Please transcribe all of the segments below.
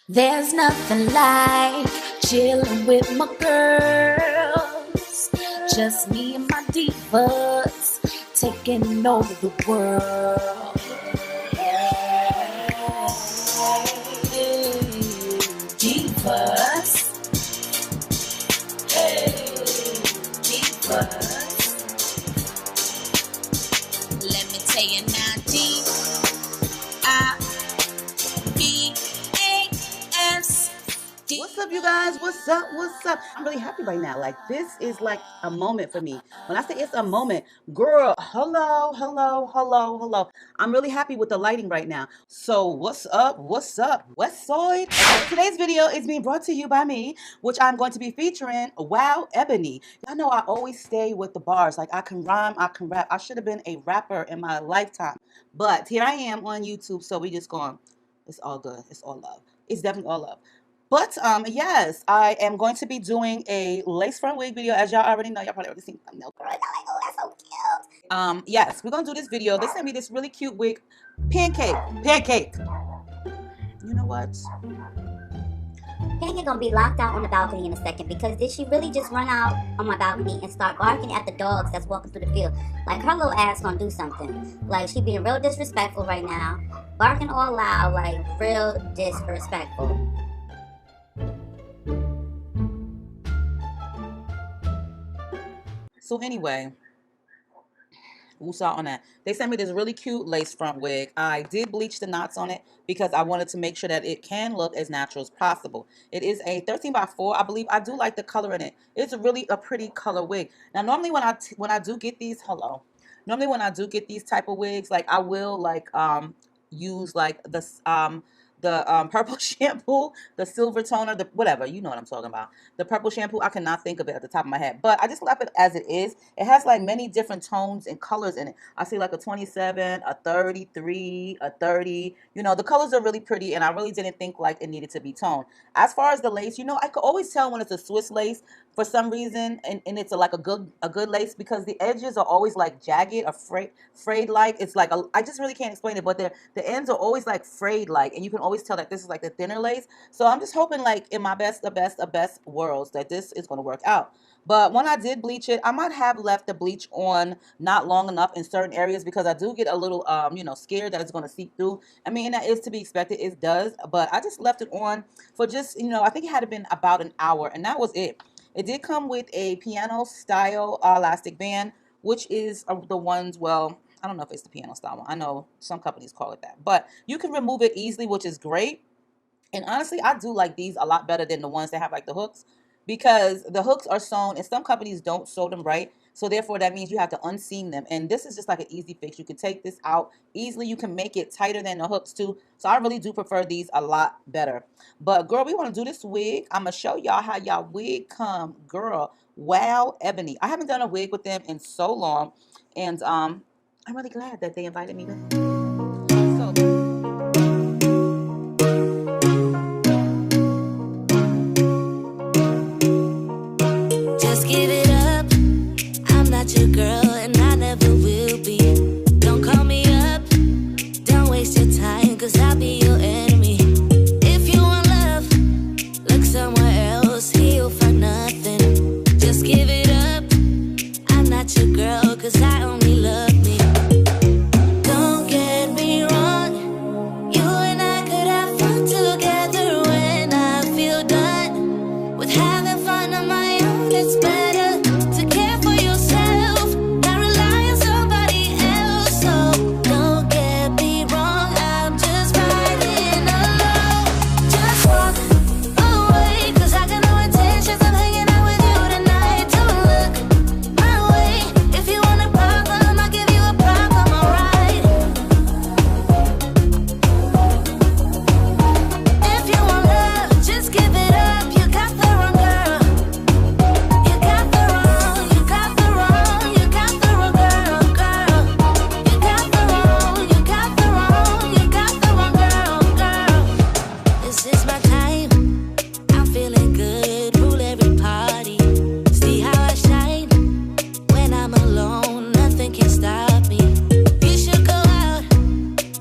There's nothing like chilling with my girls. Just me and my divas taking over the world. Divas. Hey, divas. Let me tell you now, D-I-V-A-S. What's up, you guys? What's up? What's up? I'm really happy right now. Like, this is like a moment for me. When I say it's a moment, girl, hello. I'm really happy with the lighting right now. So what's up? What's up, West Side? Today's video is being brought to you by me, which I'm going to be featuring WoWEbony. Y'all know I always stay with the bars. Like, I can rhyme, I can rap. I should have been a rapper in my lifetime. But here I am on YouTube, so we just going, it's all good. It's all love. It's definitely all love. But yes, I am going to be doing a lace front wig video, as y'all already know. Y'all probably already seen the thumbnail. Girl, like, oh, that's so cute. Yes, we're gonna do this video. They sent me this really cute wig, pancake. You know what? Pancake gonna be locked out on the balcony in a second, because did she really just run out on my balcony and start barking at the dogs that's walking through the field? Like, her little ass gonna do something. Like, she being real disrespectful right now, barking all loud, like real disrespectful. So anyway, woosah on that. They sent me this really cute lace front wig. I did bleach the knots on it because I wanted to make sure that it can look as natural as possible. It is a 13x4, I believe. I do like the color in it. It's really a pretty color wig. Now, normally when I do get these, normally when I do get these type of wigs, like, I will like use like the purple shampoo, the silver toner, the whatever, you know what I'm talking about. The purple shampoo, I cannot think of it at the top of my head, but I just left it as it is. It has like many different tones and colors in it. I see like a 27, a 33, a 30. You know, the colors are really pretty, and I really didn't think like it needed to be toned. As far as the lace, you know, I could always tell when it's a Swiss lace for some reason, and it's like a good lace, because the edges are always like jagged or frayed like. It's like I just really can't explain it, but the ends are always like frayed like, and you can always tell that this is like the thinner lace. So I'm just hoping, like, in my best worlds, that this is going to work out. But when I did bleach it, I might have left the bleach on not long enough in certain areas, because I do get a little you know, scared that it's going to seep through. I mean, that is to be expected. It does, but I just left it on for just, you know, I think it had been about an hour, and that was it. It did come with a piano style elastic band, which is the ones, well, I don't know if it's the piano style one. I know some companies call it that, but you can remove it easily, which is great. And honestly, I do like these a lot better than the ones that have like the hooks, because the hooks are sewn and some companies don't sew them right. So therefore, that means you have to unseam them. And this is just like an easy fix. You can take this out easily. You can make it tighter than the hooks too. So I really do prefer these a lot better. But girl, we want to do this wig. I'm going to show y'all how y'all wig come, girl. WoWEbony. I haven't done a wig with them in so long. And I'm really glad that they invited me to. Just give it up. I'm not your girl, and I never will be. Don't call me up. Don't waste your time, cause I'll be your enemy. If you want love, look somewhere else. Here you'll find nothing. Just give it up. I'm not your girl, cause I only love me. Don't get me wrong. You and I could have fun together when I feel done with having fun on my own. It's better to care for yourself than rely on somebody else. So don't get me wrong, I'm just riding alone. Just walk away, cause I got no intentions of hanging out with you tonight. Don't look my way. If you want a problem, I'll give you a problem, alright? If you want love, just give it up. You got the wrong girl. You got the wrong, you got the wrong, you got the wrong girl, girl. You got the wrong, you got the wrong, you got the wrong girl, girl. This is my time. I'm feeling good, rule every party. See how I shine when I'm alone. Nothing can stop me. You should go out,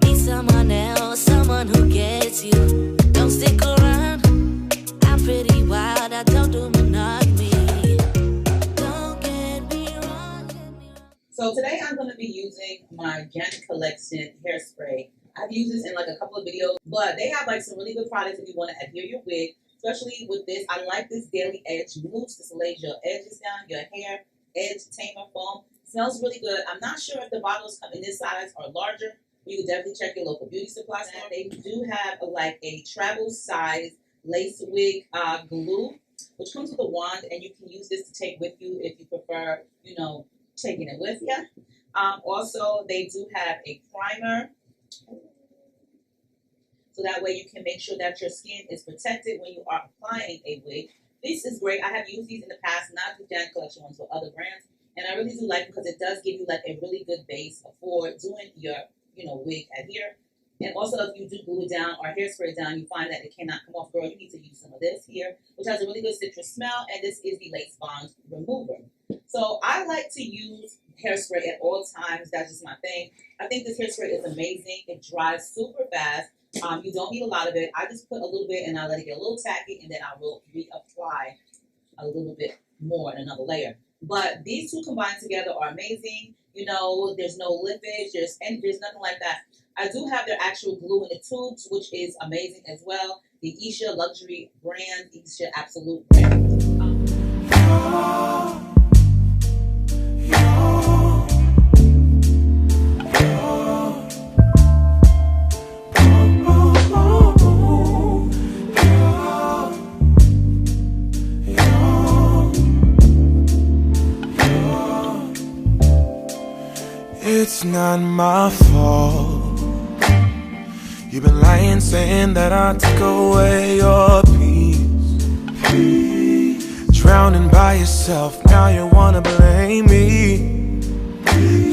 meet someone else, someone who gets you. Don't stick around. So today I'm going to be using my Janet Collection hairspray. I've used this in like a couple of videos, but they have like some really good products if you want to adhere your wig, especially with this. I like this Daily Edge Mousse. This lays your edges down, your hair edge tamer foam. Smells really good. I'm not sure if the bottles come in this size or larger. You can definitely check your local beauty supply store. They do have like a travel size Lace Wig glue, which comes with a wand, and you can use this to take with you if you prefer, taking it with you. Also, they do have a primer, so that way you can make sure that your skin is protected when you are applying a wig. This is great. I have used these in the past, not the Janet Collection ones, but other brands, and I really do like them because it does give you like a really good base for doing your, wig adhere. And also, if you do glue it down or hairspray it down, you find that it cannot come off, girl, you need to use some of this here, which has a really good citrus smell, and this is the Lace Bond Remover. So I like to use hairspray at all times. That's just my thing. I think this hairspray is amazing. It dries super fast. You don't need a lot of it. I just put a little bit and I let it get a little tacky, and then I will reapply a little bit more in another layer. But these two combined together are amazing. There's no lippage, there's nothing like that. I do have their actual glue in the tubes, which is amazing as well. The Isha luxury brand, Isha Absolute brand. It's not my fault. You've been lying, saying that I took away your peace. Drowning by yourself, now you wanna blame me.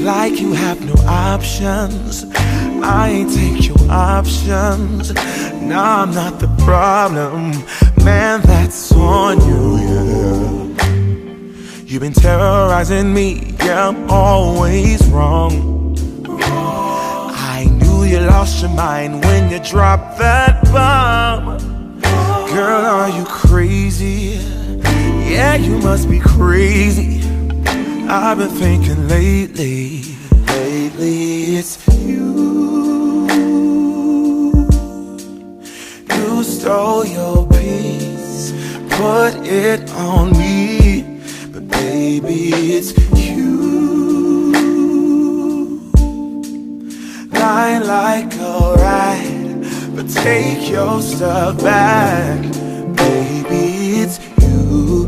Like you have no options. I ain't take your options. Nah, I'm not the problem. Man, that's on you, yeah. You've been terrorizing me, yeah, I'm always wrong. I knew you lost your mind when you dropped that bomb. Girl, are you crazy? Yeah, you must be crazy. I've been thinking lately it's you. You stole your peace, put it on me, but baby, it's you. Lying like a rat, but take your stuff back, baby, it's you.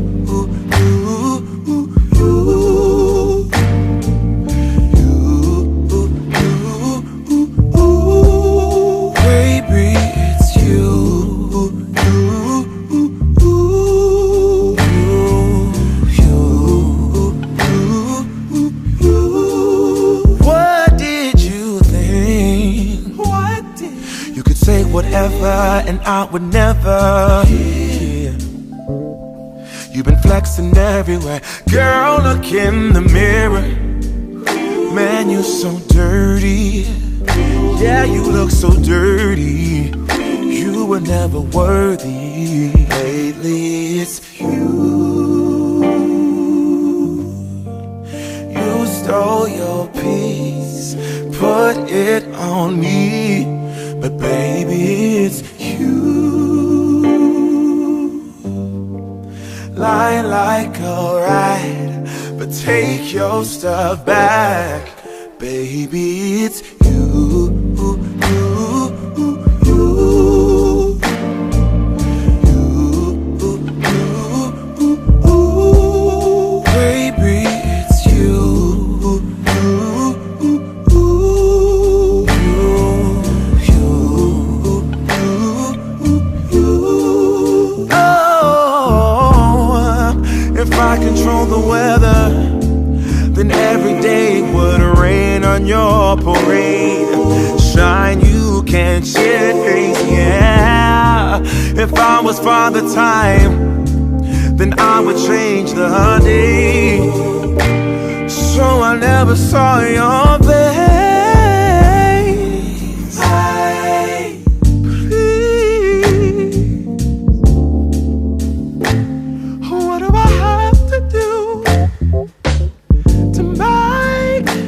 And I would never hear. You've been flexing everywhere. Girl, look in the mirror. Man, you so dirty. Yeah, you look so dirty. You were never worthy. Lately, it's you. You stole your peace, put it on me, but baby, it's you. Lying like a rat, but take your stuff back, baby, it's you. Control the weather, then every day would rain on your parade. Shine, you can't chase, yeah. If I was Father Time, then I would change the day, so I never saw your face. What do I have to do to make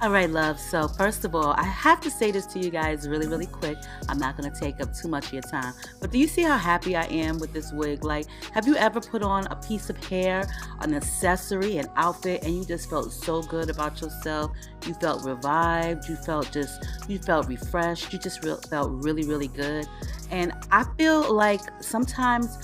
All right, love. So first of all, I have to say this to you guys really, really quick. I'm not going to take up too much of your time. But do you see how happy I am with this wig? Like, have you ever put on a piece of hair, an accessory, an outfit, and you just felt so good about yourself? You felt revived. You felt refreshed. You just felt really, really good. And I feel like sometimes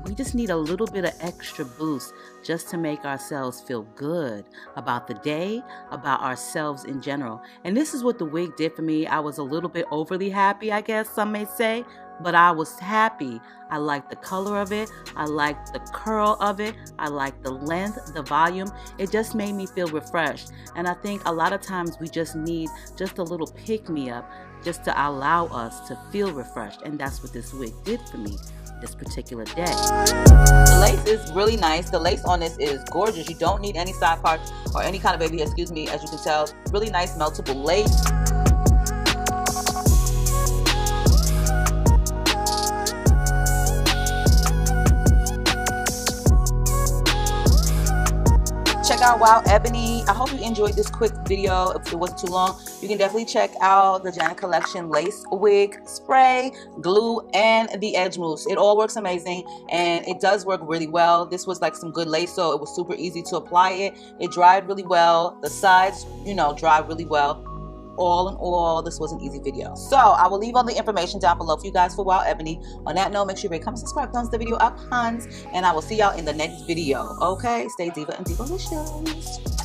we just need a little bit of extra boost just to make ourselves feel good about the day, about ourselves in general. And this is what the wig did for me. I was a little bit overly happy, I guess some may say, but I was happy. I liked the color of it. I liked the curl of it. I liked the length, the volume. It just made me feel refreshed. And I think a lot of times we just need just a little pick-me-up just to allow us to feel refreshed. And that's what this wig did for me this particular day. The lace is really nice. The lace on this is gorgeous. You don't need any side parts or any kind of baby, excuse me, as you can tell. Really nice meltable lace. Check out WoWEbony. I hope you enjoyed this quick video. If it wasn't too long, you can definitely check out the Janet Collection Lace Wig Spray, Glue, and the Edge Mousse. It all works amazing, and it does work really well. This was like some good lace, so it was super easy to apply it. It dried really well. The sides, dried really well. All in all, this was an easy video. So I will leave all the information down below for you guys for WoWEbony. On that note, make sure you rate, comment, subscribe, thumbs the video up, Hans, and I will see y'all in the next video. Okay, stay diva and divalicious.